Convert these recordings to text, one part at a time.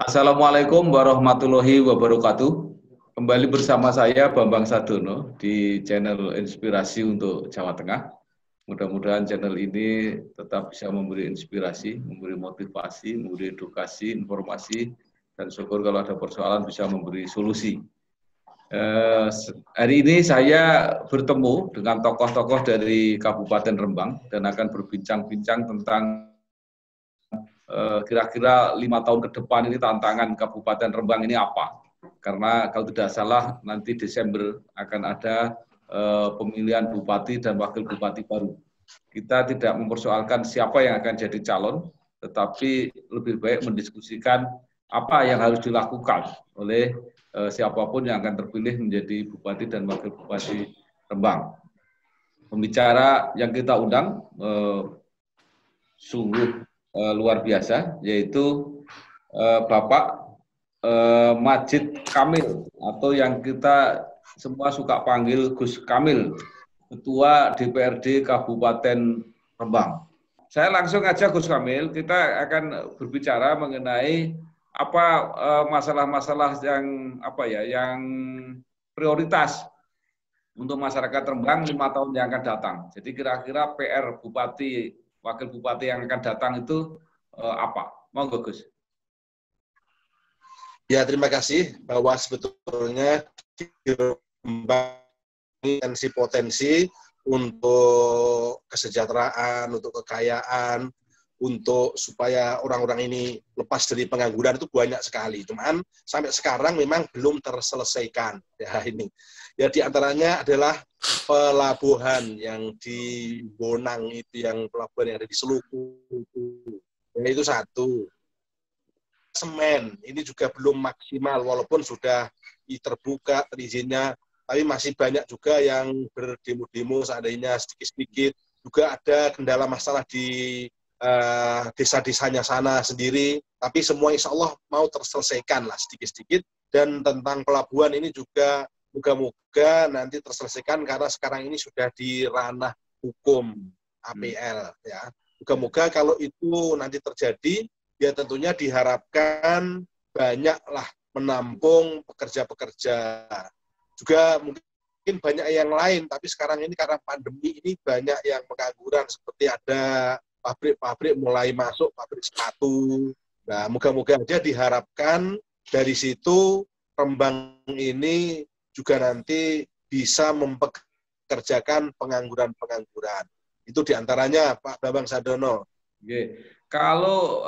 Assalamualaikum warahmatullahi wabarakatuh. Kembali bersama saya Bambang Sadono di channel Inspirasi untuk Jawa Tengah. Mudah-mudahan channel ini tetap bisa memberi inspirasi, memberi motivasi, memberi edukasi, informasi, dan syukur kalau ada persoalan bisa memberi solusi. Hari ini saya bertemu dengan tokoh-tokoh dari Kabupaten Rembang dan akan berbincang-bincang tentang kira-kira 5 tahun ke depan ini tantangan Kabupaten Rembang ini apa? Karena kalau tidak salah nanti Desember akan ada pemilihan bupati dan wakil bupati baru. Kita tidak mempersoalkan siapa yang akan jadi calon, tetapi lebih baik mendiskusikan apa yang harus dilakukan oleh siapapun yang akan terpilih menjadi bupati dan wakil bupati Rembang. Pembicara yang kita undang sungguh luar biasa, yaitu Bapak Majid Kamil atau yang kita semua suka panggil Gus Kamil, Ketua DPRD Kabupaten Rembang. Saya langsung aja Gus Kamil, kita akan berbicara mengenai apa masalah-masalah yang prioritas untuk masyarakat Rembang 5 tahun yang akan datang. Jadi kira-kira PR Bupati, Wakil Bupati yang akan datang itu apa? Monggo Gus. Ya, terima kasih bahwa sebetulnya di Rembang potensi untuk kesejahteraan, untuk kekayaan, untuk supaya orang-orang ini lepas dari pengangguran itu banyak sekali. Cuman sampai sekarang memang belum terselesaikan. Ya ini. Ya di antaranya adalah pelabuhan yang di Bonang itu, yang pelabuhan yang ada di Seluku itu satu. Semen ini juga belum maksimal walaupun sudah terbuka izinnya, tapi masih banyak juga yang berdemo-demo seandainya sedikit-sedikit. Juga ada kendala masalah di desa-desanya sana sendiri, tapi semua insya Allah mau terselesaikan lah sedikit-sedikit. Dan tentang pelabuhan ini juga moga-moga nanti terselesaikan karena sekarang ini sudah di ranah hukum APL ya. Moga-moga kalau itu nanti terjadi, ya tentunya diharapkan banyaklah menampung pekerja-pekerja. Juga mungkin banyak yang lain, tapi sekarang ini karena pandemi ini banyak yang pengangguran, seperti ada pabrik-pabrik mulai masuk, pabrik sepatu. Nah, moga-moga aja diharapkan dari situ Rembang ini juga nanti bisa mempekerjakan pengangguran-pengangguran. Itu diantaranya Pak Bambang Sadono. Oke. Kalau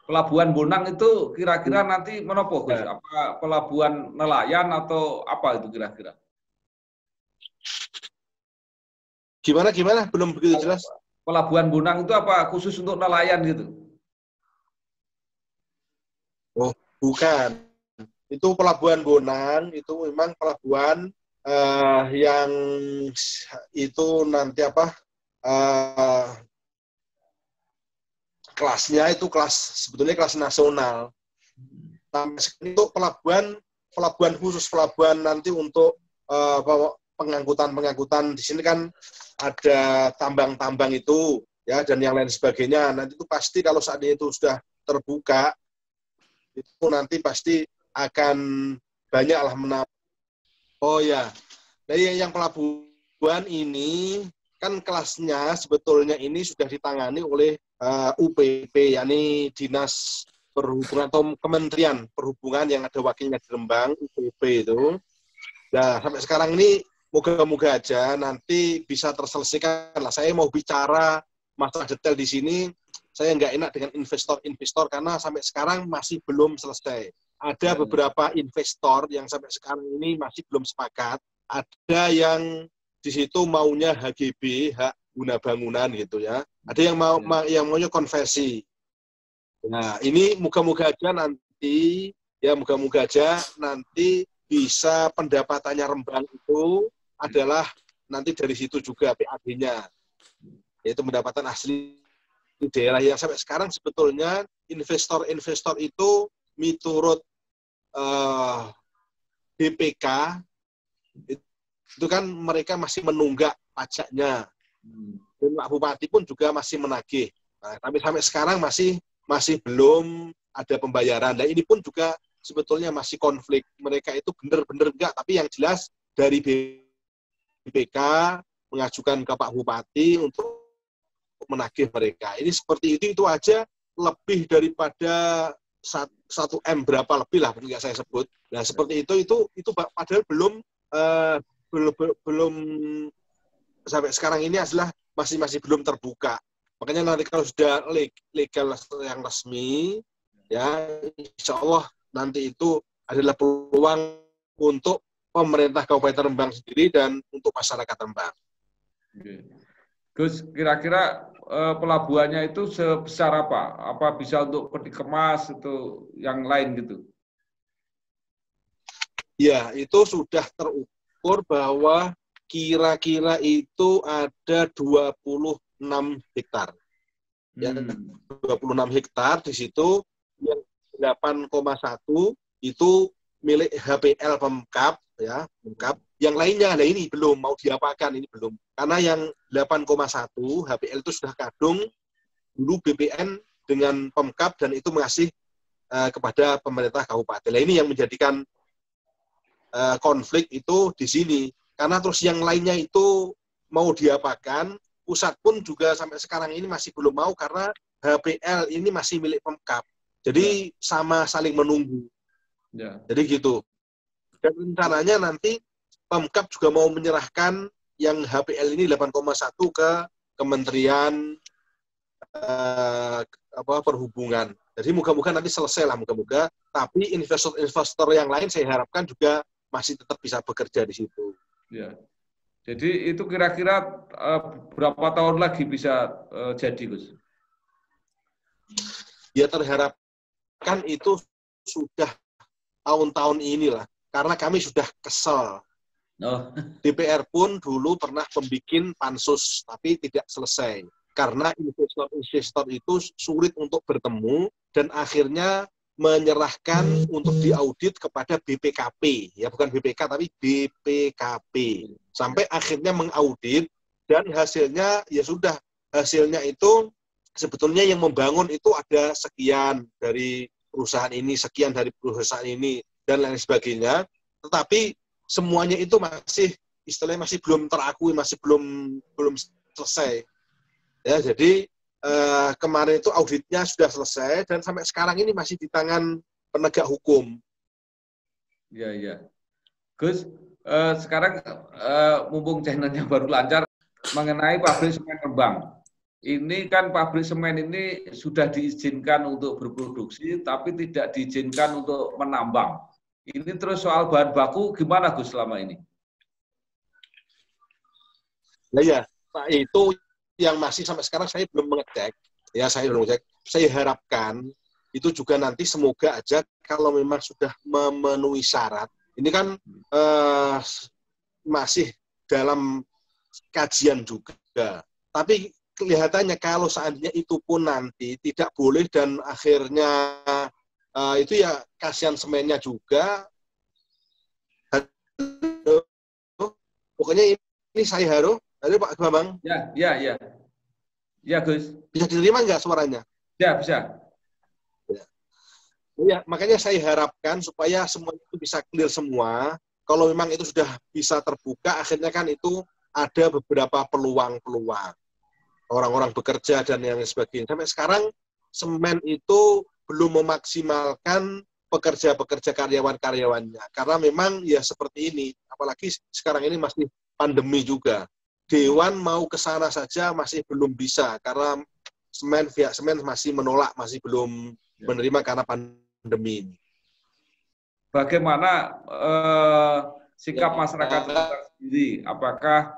pelabuhan Bonang itu kira-kira nanti menopo Gus? Apa pelabuhan nelayan atau apa itu kira-kira? Gimana? Belum begitu jelas. Pelabuhan Bonang itu apa khusus untuk nelayan gitu? Oh, bukan. Itu pelabuhan Bonang, itu memang pelabuhan yang itu nanti kelasnya itu sebetulnya kelas nasional. Itu pelabuhan khusus, pelabuhan nanti untuk pengangkutan di sini kan ada tambang-tambang itu ya, dan yang lain sebagainya. Nanti itu pasti kalau saat ini itu sudah terbuka, itu nanti pasti akan banyaklah menampung. Oh ya, dari yang pelabuhan ini kan kelasnya sebetulnya ini sudah ditangani oleh UPP, yakni Dinas Perhubungan atau Kementerian Perhubungan yang ada wakilnya di Rembang, UPP itu. Nah, sampai sekarang ini moga-moga aja nanti bisa terselesaikan lah. Saya mau bicara masalah detail di sini, saya nggak enak dengan investor-investor karena sampai sekarang masih belum selesai. Ada beberapa investor yang sampai sekarang ini masih belum sepakat. Ada yang di situ maunya HGB, hak guna bangunan gitu ya. Ada yang maunya konversi. Nah, ini moga-moga aja nanti bisa pendapatannya Rembang itu adalah nanti dari situ juga PAD-nya. Yaitu pendapatan asli di daerah yang sampai sekarang sebetulnya investor-investor itu miturut BPK itu kan mereka masih menunggak pajaknya. Dan Pak Bupati pun juga masih menagih. Nah, tapi sampai sekarang masih masih belum ada pembayaran. Nah ini pun juga sebetulnya masih konflik. Mereka itu benar-benar enggak, tapi yang jelas dari BPK mengajukan ke Pak Bupati untuk menagih mereka. Ini seperti itu aja lebih daripada 1 M berapa lebih lah, nggak saya sebut. Nah seperti itu padahal belum sampai sekarang ini adalah masih belum terbuka. Makanya nanti kalau sudah legal yang resmi, ya insya Allah nanti itu adalah peluang untuk pemerintah Kabupaten Rembang sendiri dan untuk masyarakat Rembang. Gus, kira-kira pelabuhannya itu sebesar apa? Apa bisa untuk peti kemas itu yang lain gitu? Ya, itu sudah terukur bahwa kira-kira itu ada 26 hektar. Ya, 26 hektar di situ yang 8,1 itu milik HPL Pemkab, ya, Pemkab. Yang lainnya, nah ini belum mau diapakan, ini belum. Karena yang 8,1 HPL itu sudah kadung dulu BPN dengan Pemkab dan itu mengasih kepada pemerintah kabupaten. Nah, ini yang menjadikan konflik itu di sini. Karena terus yang lainnya itu mau diapakan, pusat pun juga sampai sekarang ini masih belum mau karena HPL ini masih milik Pemkab. Jadi sama saling menunggu. Ya. Jadi gitu. Dan rencananya nanti Pemkab juga mau menyerahkan yang HPL ini 8,1 ke Kementerian Perhubungan. Jadi moga-moga nanti selesai lah, moga-moga. Tapi investor-investor yang lain saya harapkan juga masih tetap bisa bekerja di situ. Ya. Jadi itu kira-kira berapa tahun lagi bisa jadi, Gus? Ya terharapkan itu sudah tahun-tahun inilah. Karena kami sudah kesel. Oh. DPR pun dulu pernah membuat pansus, tapi tidak selesai. Karena investor-investor itu sulit untuk bertemu, dan akhirnya menyerahkan untuk diaudit kepada BPKP. Ya bukan BPK, tapi BPKP. Sampai akhirnya mengaudit, dan hasilnya, ya sudah, hasilnya itu sebetulnya yang membangun itu ada sekian dari perusahaan ini, sekian dari perusahaan ini, dan lain sebagainya. Tetapi semuanya itu masih istilahnya masih belum terakui, masih belum selesai. Ya, jadi kemarin itu auditnya sudah selesai dan sampai sekarang ini masih di tangan penegak hukum. Ya, ya. Gus, sekarang mumpung channelnya baru lancar mengenai pabrik semen Rembang. Ini kan pabrik semen ini sudah diizinkan untuk berproduksi, tapi tidak diizinkan untuk menambang. Ini terus soal bahan baku gimana, Gus, selama ini? Nah ya, Pak, itu yang masih sampai sekarang saya belum mengecek. Ya, saya belum mengecek. Saya harapkan itu juga nanti semoga aja kalau memang sudah memenuhi syarat. Ini kan masih dalam kajian juga. Tapi kelihatannya kalau seandainya itu pun nanti tidak boleh dan akhirnya itu ya kasihan semennya juga. Pokoknya ini saya harus dari Pak Bambang. Ya, ya, ya. Ya, Gus. Bisa diterima nggak suaranya? Ya, bisa. Ya, makanya saya harapkan supaya semua itu bisa clear semua. Kalau memang itu sudah bisa terbuka, akhirnya kan itu ada beberapa peluang-peluang. Orang-orang bekerja dan yang sebagainya. Sampai sekarang semen itu belum memaksimalkan pekerja-pekerja karyawan-karyawannya. Karena memang ya seperti ini, apalagi sekarang ini masih pandemi juga. Dewan mau ke sana saja masih belum bisa, karena pihak semen masih menolak, masih belum menerima karena pandemi ini. Bagaimana sikap masyarakat sendiri? Apakah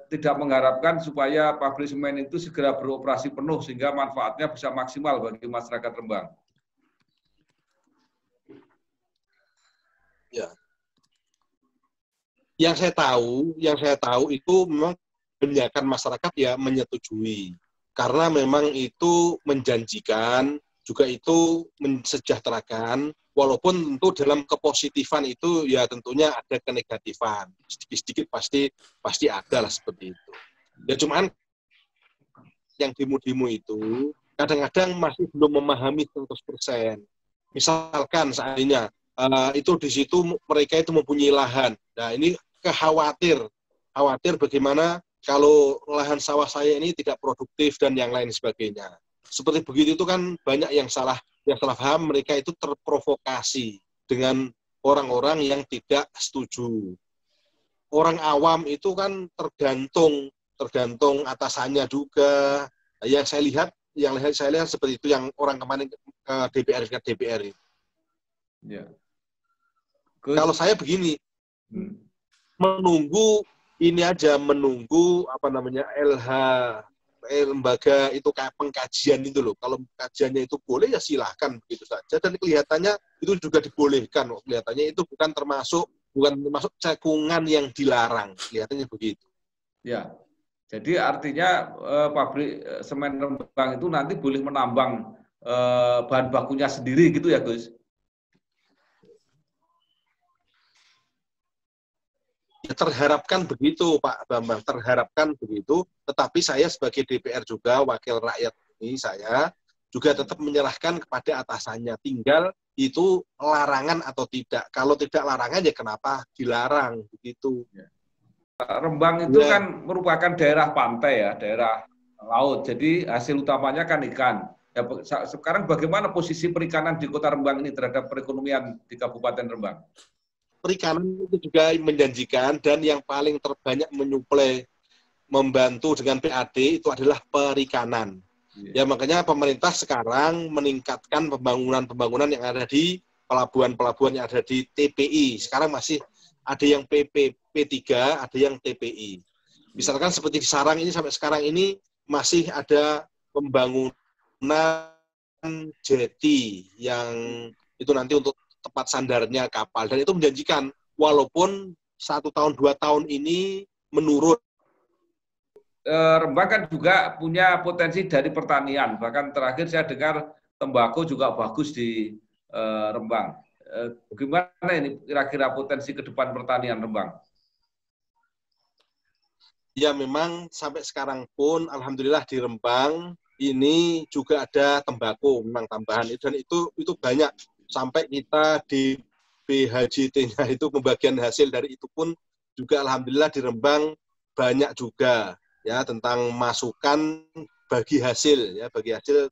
tidak mengharapkan supaya pabrik semen itu segera beroperasi penuh sehingga manfaatnya bisa maksimal bagi masyarakat Rembang? Ya. Yang saya tahu itu memang kebanyakan masyarakat ya menyetujui. Karena memang itu menjanjikan, juga itu mensejahterakan, walaupun tentu dalam kepositifan itu ya tentunya ada kenegatifan. Sedikit-sedikit pasti ada lah seperti itu. Ya cuman yang demo-demo itu kadang-kadang masih belum memahami 100%. Misalkan seandainya itu di situ mereka itu mempunyai lahan. Nah, ini khawatir bagaimana kalau lahan sawah saya ini tidak produktif dan yang lain sebagainya. Seperti begitu itu kan banyak yang salah paham, mereka itu terprovokasi dengan orang-orang yang tidak setuju. Orang awam itu kan tergantung atasannya juga. Yang saya lihat seperti itu yang orang kemarin ke DPR itu. Ya. Kalau saya begini, menunggu LH lembaga itu kayak pengkajian itu loh. Kalau kajiannya itu boleh ya silahkan begitu saja. Dan kelihatannya itu juga dibolehkan. Kelihatannya itu bukan termasuk cekungan yang dilarang. Kelihatannya begitu. Ya. Jadi artinya pabrik semen Rembang itu nanti boleh menambang bahan bakunya sendiri gitu ya, Gus? Ya, terharapkan begitu, Pak Bambang, terharapkan begitu. Tetapi saya sebagai DPR juga, wakil rakyat ini, saya juga tetap menyerahkan kepada atasannya. Tinggal itu larangan atau tidak. Kalau tidak larangan, ya kenapa dilarang, begitu. Rembang itu kan merupakan daerah pantai ya, daerah laut. Jadi hasil utamanya kan ikan. Ya, sekarang bagaimana posisi perikanan di Kota Rembang ini terhadap perekonomian di Kabupaten Rembang? Perikanan itu juga menjanjikan dan yang paling terbanyak menyuplai membantu dengan PAD itu adalah perikanan. Ya makanya pemerintah sekarang meningkatkan pembangunan yang ada di pelabuhan-pelabuhan yang ada di TPI. Sekarang masih ada yang P3, ada yang TPI. Misalkan seperti di Sarang ini sampai sekarang ini masih ada pembangunan jeti yang itu nanti untuk tempat sandarnya kapal, dan itu menjanjikan walaupun 1 tahun 2 tahun ini menurun. Rembang kan juga punya potensi dari pertanian, bahkan terakhir saya dengar tembakau juga bagus di Rembang. Gimana ini kira-kira potensi ke depan pertanian Rembang? Ya memang sampai sekarang pun alhamdulillah di Rembang ini juga ada tembakau memang tambahan, dan itu banyak. Sampai kita di BHJT-nya itu pembagian hasil dari itu pun juga alhamdulillah di Rembang banyak juga ya tentang masukan bagi hasil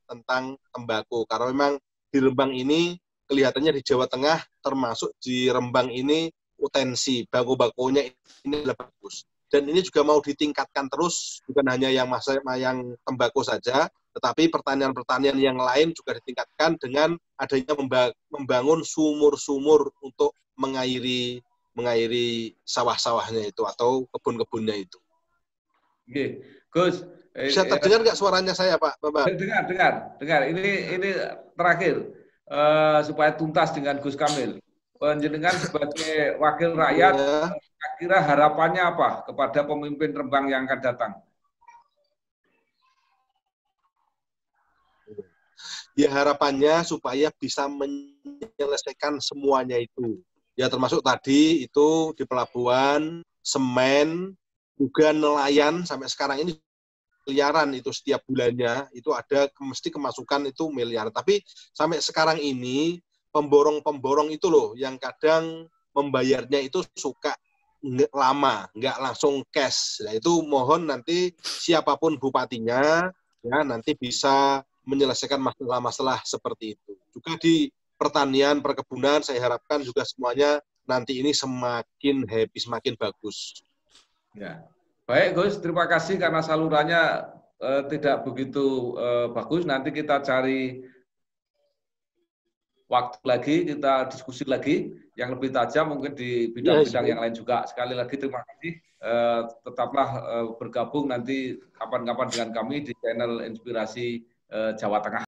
tentang tembakau. Karena memang di Rembang ini kelihatannya di Jawa Tengah termasuk di Rembang ini potensi bako-bakonya ini adalah bagus. Dan ini juga mau ditingkatkan terus, bukan hanya yang tembakau saja, tetapi pertanian-pertanian yang lain juga ditingkatkan dengan adanya membangun sumur-sumur untuk mengairi sawah-sawahnya itu atau kebun-kebunnya itu. Oke, Gus. Bisa terdengar nggak suaranya saya, Pak Bapak? Dengar. Ini terakhir supaya tuntas dengan Gus Kamil. Panjenengan sebagai wakil rakyat, kira-kira harapannya apa kepada pemimpin Rembang yang akan datang? Ya harapannya supaya bisa menyelesaikan semuanya itu. Ya termasuk tadi itu di pelabuhan, semen, juga nelayan sampai sekarang ini miliaran itu setiap bulannya, itu ada mesti kemasukan itu miliar. Tapi sampai sekarang ini pemborong-pemborong itu loh yang kadang membayarnya itu suka lama, nggak langsung cash. Nah itu mohon nanti siapapun bupatinya ya nanti bisa menyelesaikan masalah-masalah seperti itu. Juga di pertanian, perkebunan saya harapkan juga semuanya nanti ini semakin happy, semakin bagus. Ya. Baik Gus, terima kasih karena salurannya tidak begitu bagus. Nanti kita cari waktu lagi, kita diskusi lagi yang lebih tajam mungkin di bidang-bidang yang lain juga. Sekali lagi terima kasih. Tetaplah bergabung nanti kapan-kapan dengan kami di channel Inspirasi Jawa Tengah.